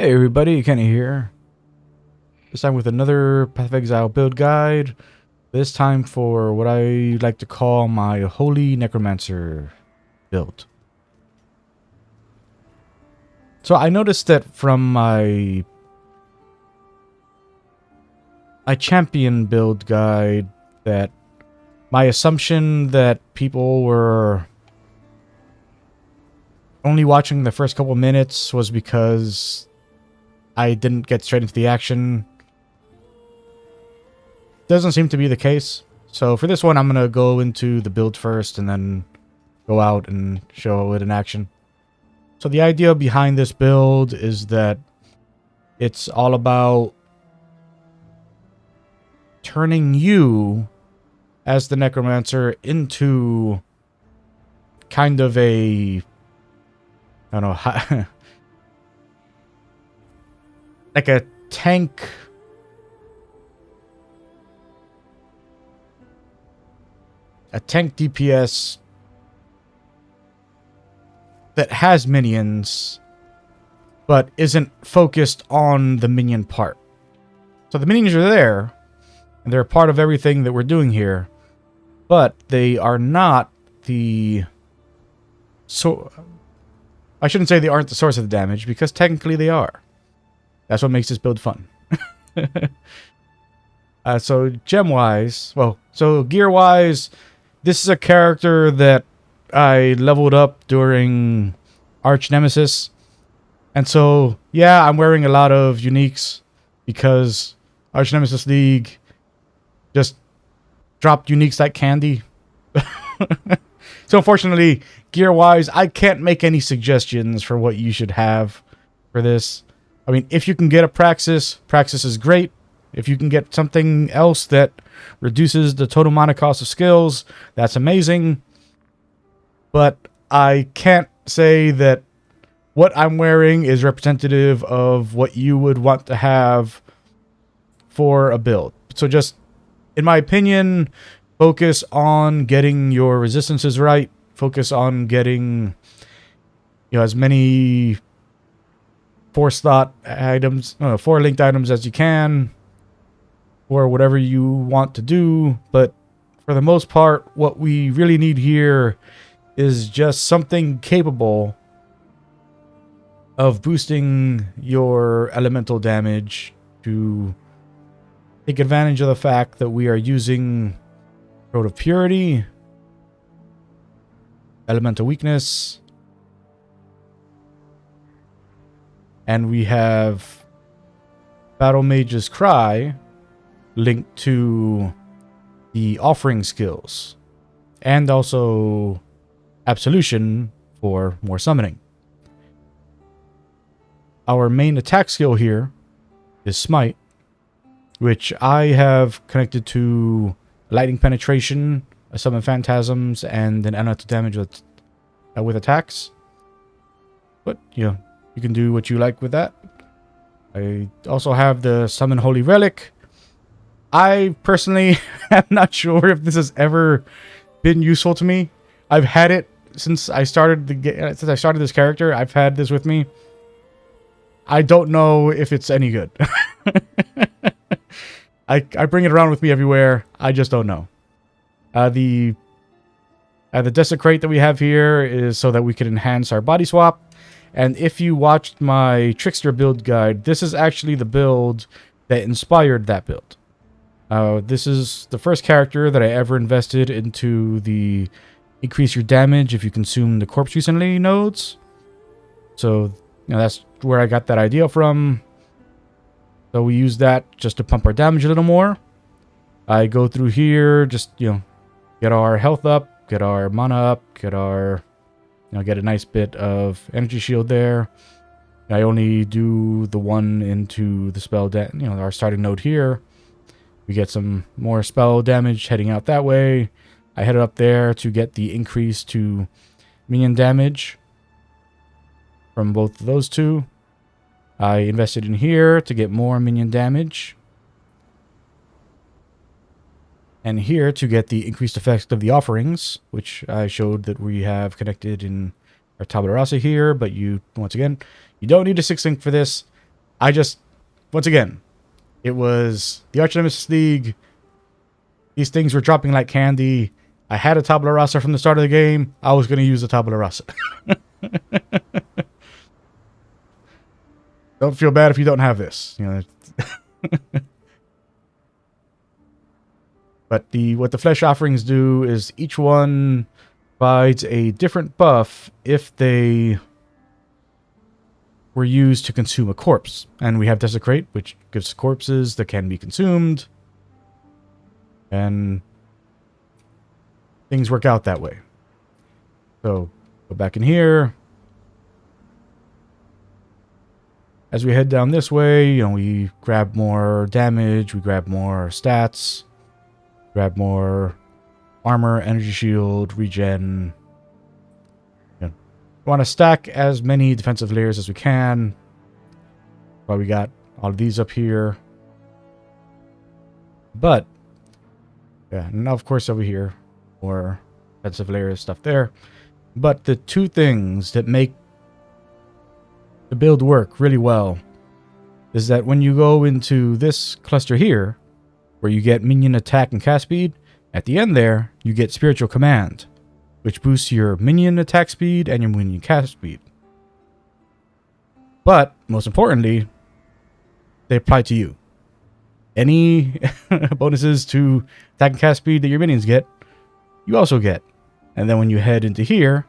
Hey everybody, Kenny here. This time with another Path of Exile build guide. This time for what I like to call my Holy Necromancer build. So I noticed that from my champion build guide that my assumption that people were only watching the first couple minutes was because I didn't get straight into the action. Doesn't seem to be the case. So for this one, I'm going to go into the build first and then go out and show it in action. So the idea behind this build is that it's all about turning you as the Necromancer into kind of a, I don't know, like a tank DPS that has minions but isn't focused on the minion part. So the minions are there and they're a part of everything that we're doing here, but they are not the I shouldn't say they aren't the source of the damage, because technically they are. That's what makes this build fun. So gem-wise, so gear-wise, this is a character that I leveled up during Arch Nemesis. And so, yeah, I'm wearing a lot of uniques because Arch Nemesis League just dropped uniques like candy. So unfortunately, gear-wise, I can't make any suggestions for what you should have for this. I mean, if you can get a Praxis, Praxis is great. If you can get something else that reduces the total mana cost of skills, that's amazing. But I can't say that what I'm wearing is representative of what you would want to have for a build. So just, in my opinion, focus on getting your resistances right. Focus on getting, as many force linked items as you can, or whatever you want to do. But for the most part, what we really need here is just something capable of boosting your elemental damage to take advantage of the fact that we are using Road of Purity, Elemental Weakness, and we have Battle Mage's Cry linked to the offering skills, and also Absolution for more summoning. Our main attack skill here is Smite, which I have connected to Lightning Penetration, a Summon Phantasms, and an elemental damage with attacks. But, you can do what you like with that. I also have the Summon Holy Relic. I personally am not sure if this has ever been useful to me. I've had it since I started this character. I've had this with me. I don't know if it's any good. I bring it around with me everywhere. I just don't know. The Desecrate that we have here is so that we can enhance our body swap. And if you watched my Trickster build guide, this is actually the build that inspired that build. This is the first character that I ever invested into the increase your damage if you consume the corpse recently nodes. So, that's where I got that idea from. So we use that just to pump our damage a little more. I go through here, just, get our health up, get our mana up, get our, get a nice bit of energy shield there. I only do the one into the spell, our starting node here. We get some more spell damage heading out that way. I headed up there to get the increase to minion damage from both of those two. I invested in here to get more minion damage. And here to get the increased effect of the offerings, which I showed that we have connected in our tabula rasa here. But once again, you don't need a 6 link for this. I just, once again, it was the Arch Nemesis League. These things were dropping like candy. I had a tabula rasa from the start of the game. I was going to use the tabula rasa. Don't feel bad if you don't have this. You know. But what the flesh offerings do is each one provides a different buff if they were used to consume a corpse. And we have Desecrate, which gives corpses that can be consumed. And things work out that way. So, go back in here. As we head down this way, you know, we grab more damage, we grab more stats, grab more armor, energy shield, regen. You know, we want to stack as many defensive layers as we can. But we got all of these up here. But, yeah, now of course over here, more defensive layers stuff there. But the two things that make the build work really well is that when you go into this cluster here, where you get minion attack and cast speed, at the end there, you get Spiritual Command, which boosts your minion attack speed and your minion cast speed. But, most importantly, they apply to you. Any bonuses to attack and cast speed that your minions get, you also get. And then when you head into here,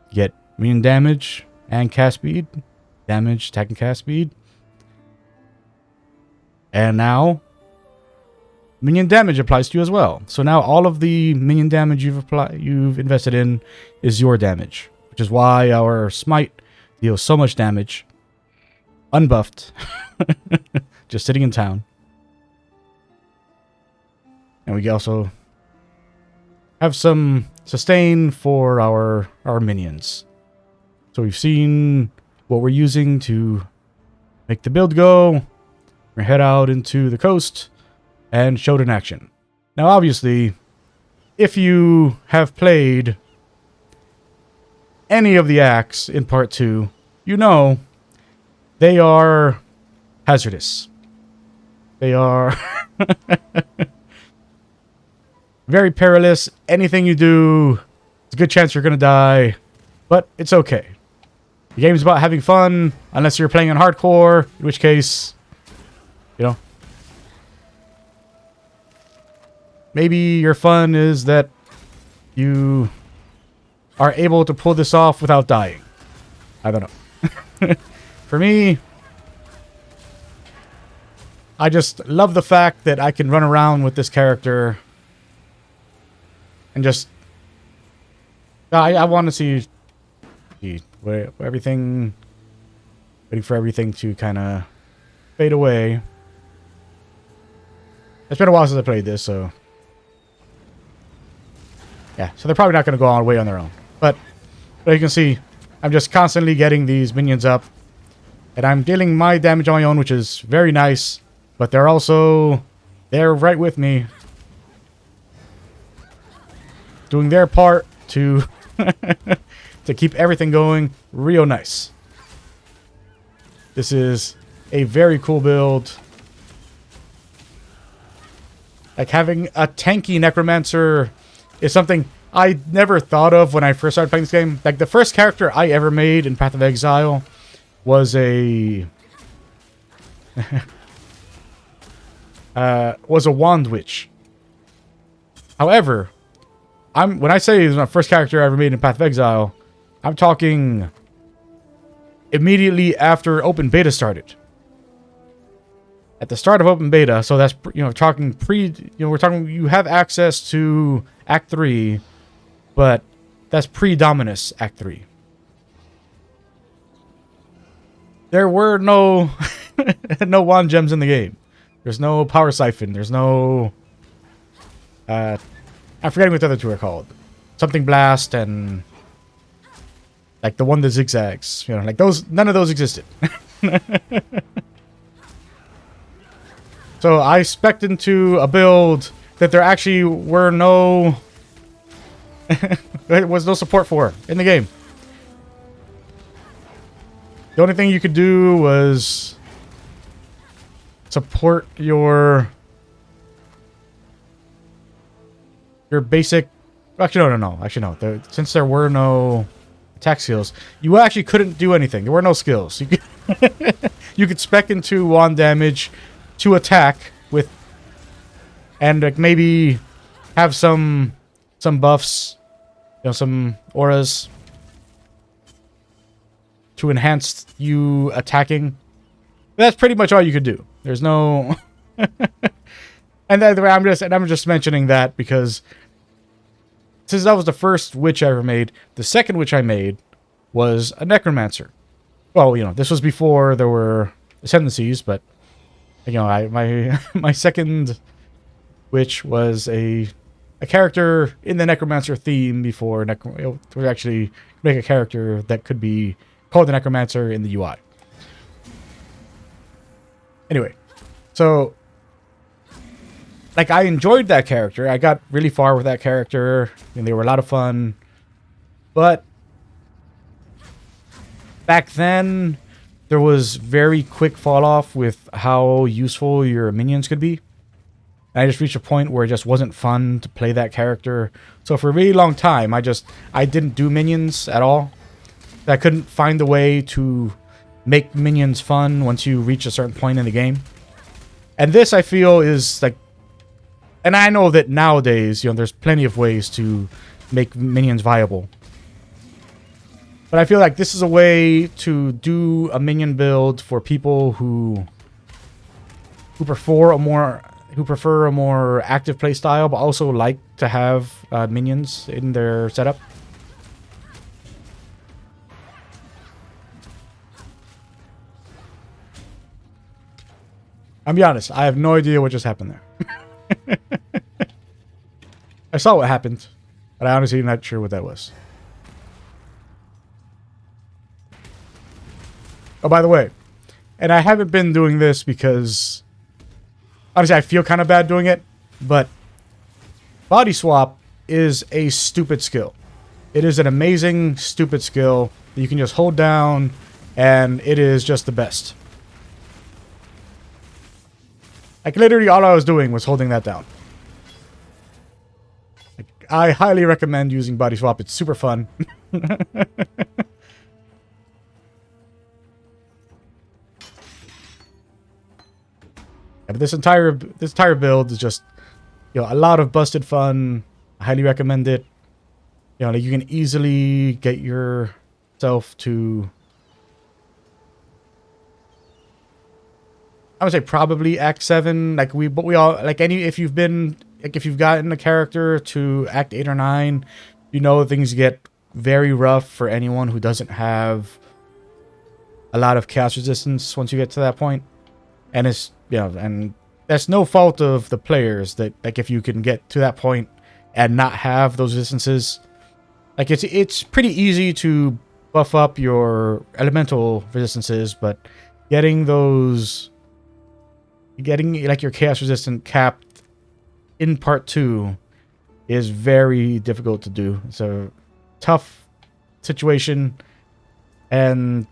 you get minion damage and cast speed. Damage, attack, and cast speed. And now, minion damage applies to you as well. So now all of the minion damage you've invested in is your damage. Which is why our smite deals so much damage. Unbuffed. Just sitting in town. And we also have some sustain for our minions. So we've seen what we're using to make the build go. We're head out into the coast and show it in action. Now, obviously, if you have played any of the acts in part 2, you know they are hazardous. They are very perilous. Anything you do, it's a good chance you're going to die, but it's okay. The game's about having fun, unless you're playing on hardcore, in which case, you know, maybe your fun is that you are able to pull this off without dying. I don't know. For me, I just love the fact that I can run around with this character and just... I want to see where everything... Waiting for everything to kind of fade away. It's been a while since I played this, so... Yeah, so they're probably not going to go all the way on their own. But you can see, I'm just constantly getting these minions up. And I'm dealing my damage on my own, which is very nice. But they're also... They're right with me. Doing their part to... to keep everything going real nice. This is a very cool build. Like, having a tanky Necromancer is something I never thought of when I first started playing this game. Like, the first character I ever made in Path of Exile was a... was a Wand Witch. However, when I say it was my first character I ever made in Path of Exile, I'm talking immediately after open beta started. At the start of open beta, so that's, you know, talking we're talking, you have access to Act 3, but that's pre-Dominus Act 3. There were no no wand gems in the game. There's no power siphon. There's no I'm forgetting what the other two are called. Something blast and like the one that zigzags. You know, like those, none of those existed. So I spec'd into a build that there actually were no... there was no support for in the game. The only thing you could do was support your basic. Actually, no. Actually, no. Since there were no attack skills, you actually couldn't do anything. There were no skills. You could spec into 1 damage to attack with, and like maybe have some buffs, some auras to enhance you attacking. But that's pretty much all you could do. There's no, and I'm just mentioning that because since that was the first witch I ever made, the second witch I made was a necromancer. Well, this was before there were ascendancies, but my second witch was a character in the necromancer theme before we actually make a character that could be called the necromancer in the UI. Anyway, so like I enjoyed that character. I got really far with that character, and they were a lot of fun. But back then, there was very quick fall off with how useful your minions could be. And I just reached a point where it just wasn't fun to play that character. So for a really long time, I didn't do minions at all. I couldn't find a way to make minions fun once you reach a certain point in the game. And this, I feel, is like... And I know that nowadays, there's plenty of ways to make minions viable. But I feel like this is a way to do a minion build for people who prefer a more active play style, but also like to have minions in their setup. I'll be honest, I have no idea what just happened there. I saw what happened, but I honestly am not sure what that was. Oh, by the way, and I haven't been doing this because honestly I feel kind of bad doing it, but body swap is a stupid skill. It is an amazing stupid skill that you can just hold down, and it is just the best. Like, literally all I was doing was holding that down. Like, I highly recommend using body swap. It's super fun. But this entire build is just, a lot of busted fun. I highly recommend it. Like you can easily get yourself to, I would say probably Act 7. Like but we all, like if you've gotten a character to Act 8 or 9, things get very rough for anyone who doesn't have a lot of chaos resistance once you get to that point. And it's, and that's no fault of the players that, like, if you can get to that point and not have those resistances, like it's pretty easy to buff up your elemental resistances, but getting like your chaos resistant capped in part 2 is very difficult to do. It's a tough situation, and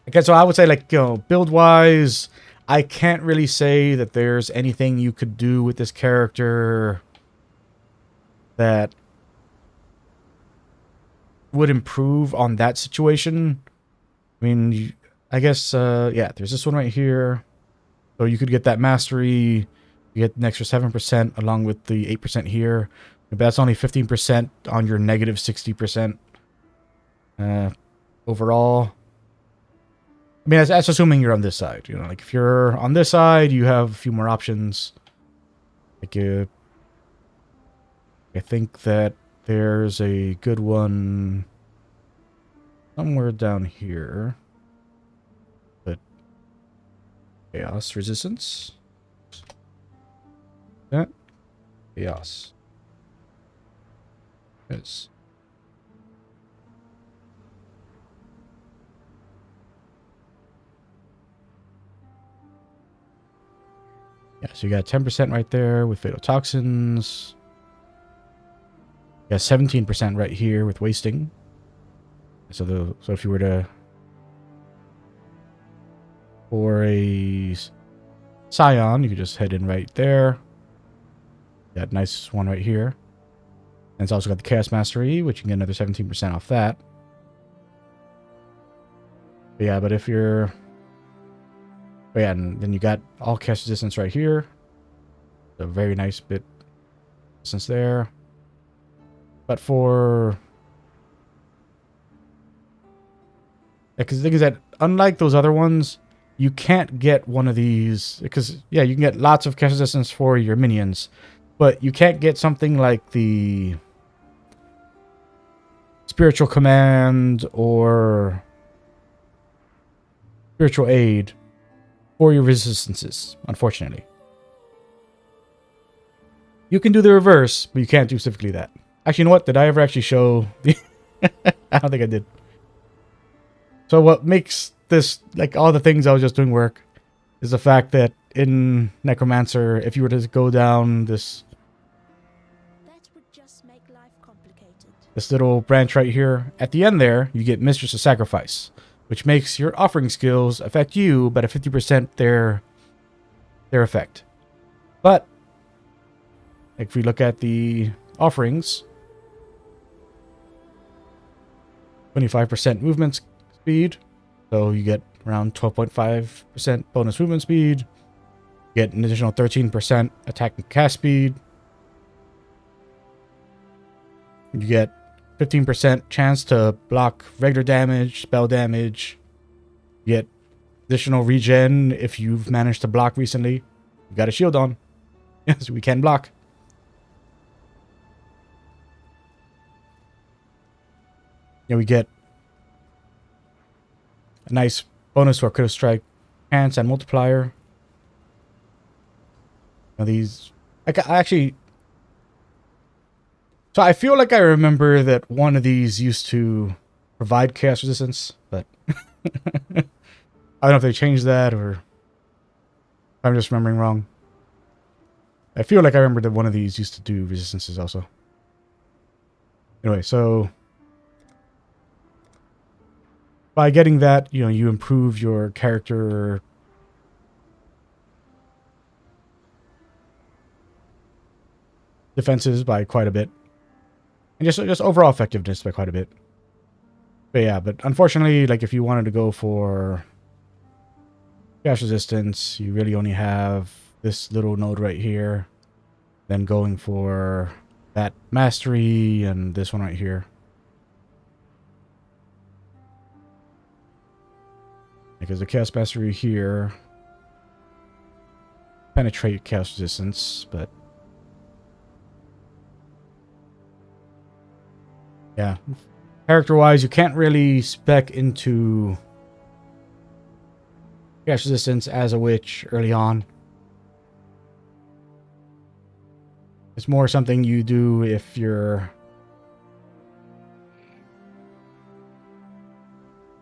okay, so I would say, like, build wise, I can't really say that there's anything you could do with this character that would improve on that situation. I mean, I guess, yeah, there's this one right here. So you could get that mastery. You get an extra 7% along with the 8% here. But that's only 15% on your negative 60% overall. I mean, that's assuming you're on this side. Like if you're on this side, you have a few more options. Like, I think that there's a good one somewhere down here. But chaos resistance. That chaos. Yes. Yeah, so you got 10% right there with fatal toxins. You got 17% right here with wasting. So if you were to for a Scion, you can just head in right there. That nice one right here. And it's also got the Chaos Mastery, which you can get another 17% off that. But yeah, but if you're... But yeah, and then you got all Chaos Resistance right here. A very nice bit of resistance there. But for... Because the thing is that, unlike those other ones, you can't get one of these... Because, yeah, you can get lots of Chaos Resistance for your minions. But you can't get something like the... Spiritual Command or Spiritual Aid for your resistances, unfortunately. You can do the reverse, but you can't do specifically that. Actually, you know what? Did I ever actually show the... I don't think I did. So what makes this, like all the things I was just doing work, is the fact that in Necromancer, if you were to go down this... This little branch right here. At the end there, you get Mistress of Sacrifice, which makes your offering skills affect you, but at 50% their effect. But if we look at the offerings, 25% movement speed, so you get around 12.5% bonus movement speed. You get an additional 13% attack and cast speed. You get 15% chance to block regular damage, spell damage. You get additional regen if you've managed to block recently. You got a shield on. Yes, we can block. Yeah, we get a nice bonus to our critical strike chance and multiplier. Now these... I actually... So I feel like I remember that one of these used to provide chaos resistance, but I don't know if they changed that or if I'm just remembering wrong. I feel like I remember that one of these used to do resistances also. Anyway, so by getting that, you know, you improve your character defenses by quite a bit. And just overall effectiveness by quite a bit. But yeah, but unfortunately, like if you wanted to go for chaos resistance, you really only have this little node right here. Then going for that mastery and this one right here. Because the chaos mastery here penetrate chaos resistance, but yeah, character-wise, you can't really spec into chaos resistance as a witch early on. It's more something you do if you're...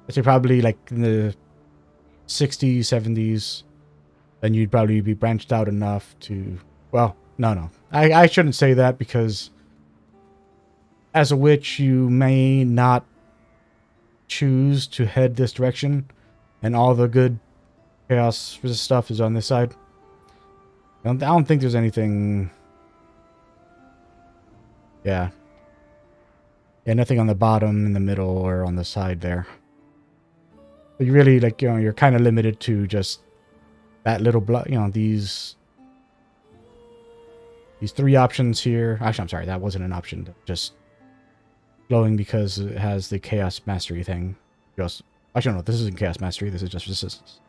I'd say probably like in the 60s, 70s. Then you'd probably be branched out enough to... Well, no. I shouldn't say that because... As a witch, you may not choose to head this direction, and all the good chaos resist stuff is on this side. I don't think there's anything... Yeah, nothing on the bottom, in the middle, or on the side there. So you really, like, you know, you're kind of limited to just that little block, you know, these three options here. Actually, I'm sorry, that wasn't an option. Just glowing because it has the chaos mastery thing. Actually, no, this isn't chaos mastery. This is just resistance.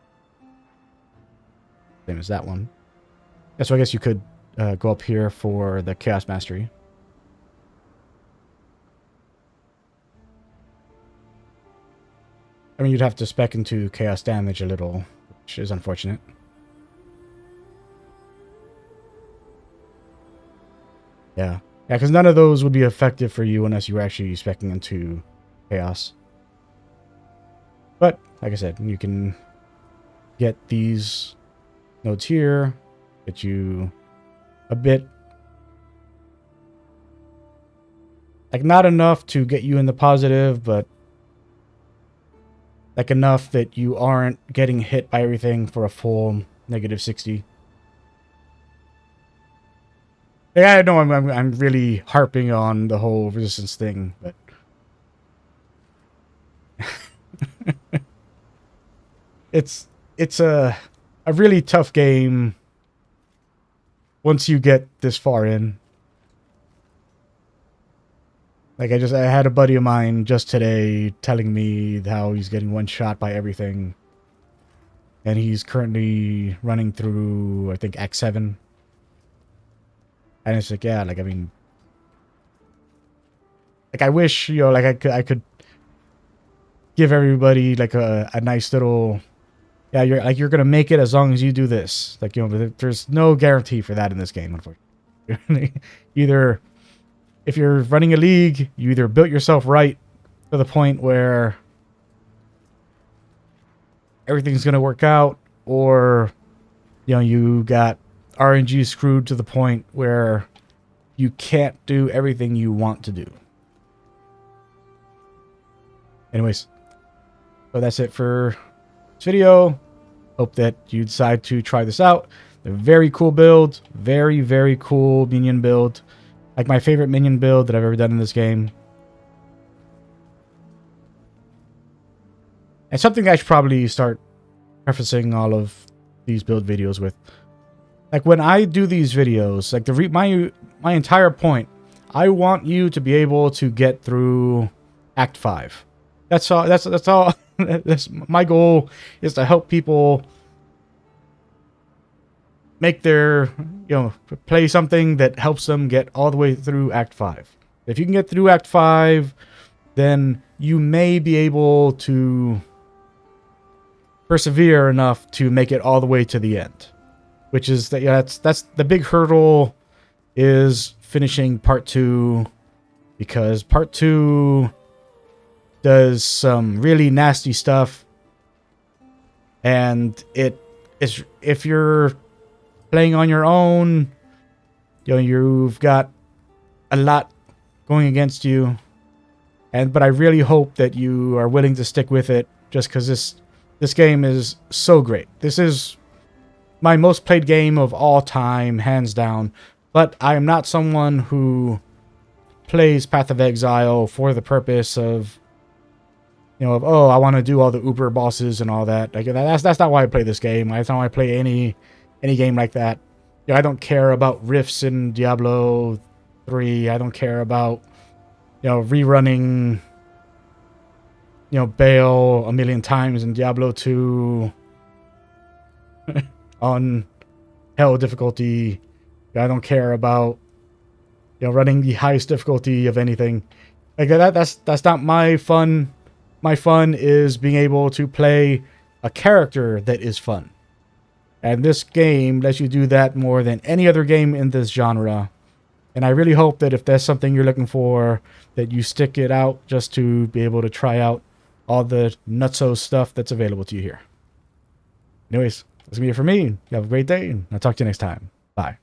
Same as that one. Yeah, so I guess you could go up here for the chaos mastery. I mean, you'd have to spec into chaos damage a little, which is unfortunate. Yeah. Yeah, because none of those would be effective for you unless you were actually speccing into chaos. But, like I said, you can get these nodes here, get you a bit... Like, not enough to get you in the positive, but like enough that you aren't getting hit by everything for a full -60. Yeah, I know I'm really harping on the whole resistance thing, but it's a really tough game once you get this far in. Like I had a buddy of mine just today telling me how he's getting one shot by everything. And he's currently running through, I think, Act 7. And it's like, yeah, like, I mean, like, I wish, you know, like, I could give everybody, like, a nice little, yeah, you're gonna make it as long as you do this. Like, you know, but there's no guarantee for that in this game, unfortunately. Either, if you're running a league, you either built yourself right to the point where everything's gonna work out, or, you know, you got RNG screwed to the point where you can't do everything you want to do. Anyways, so that's it for this video. Hope that you decide to try this out. A very cool build. Very, very cool minion build. Like my favorite minion build that I've ever done in this game. And something I should probably start prefacing all of these build videos with. Like when I do these videos, like my entire point, I want you to be able to get through Act 5. That's all. That's all. That's my goal, is to help people make their, you know, play something that helps them get all the way through Act 5. If you can get through Act 5, then you may be able to persevere enough to make it all the way to the end. Which is that, yeah, that's the big hurdle, is finishing part 2, because part 2 does some really nasty stuff, and it is, if you're playing on your own, you know, you've got a lot going against you, but I really hope that you are willing to stick with it, just because this game is so great. This is my most played game of all time, hands down. But I am not someone who plays Path of Exile for the purpose of, you know, of, oh, I want to do all the Uber bosses and all that. Like that's not why I play this game. That's not why I play any game like that. You know, I don't care about rifts in Diablo 3. I don't care about, you know, rerunning, you know, Baal a million times in Diablo 2 on hell difficulty. I don't care about, you know, running the highest difficulty of anything. Like that's not my fun. My fun is being able to play a character that is fun. And this game lets you do that more than any other game in this genre. And I really hope that if that's something you're looking for, that you stick it out just to be able to try out all the nutso stuff that's available to you here. Anyways, that's going to be it for me. You have a great day, and I'll talk to you next time. Bye.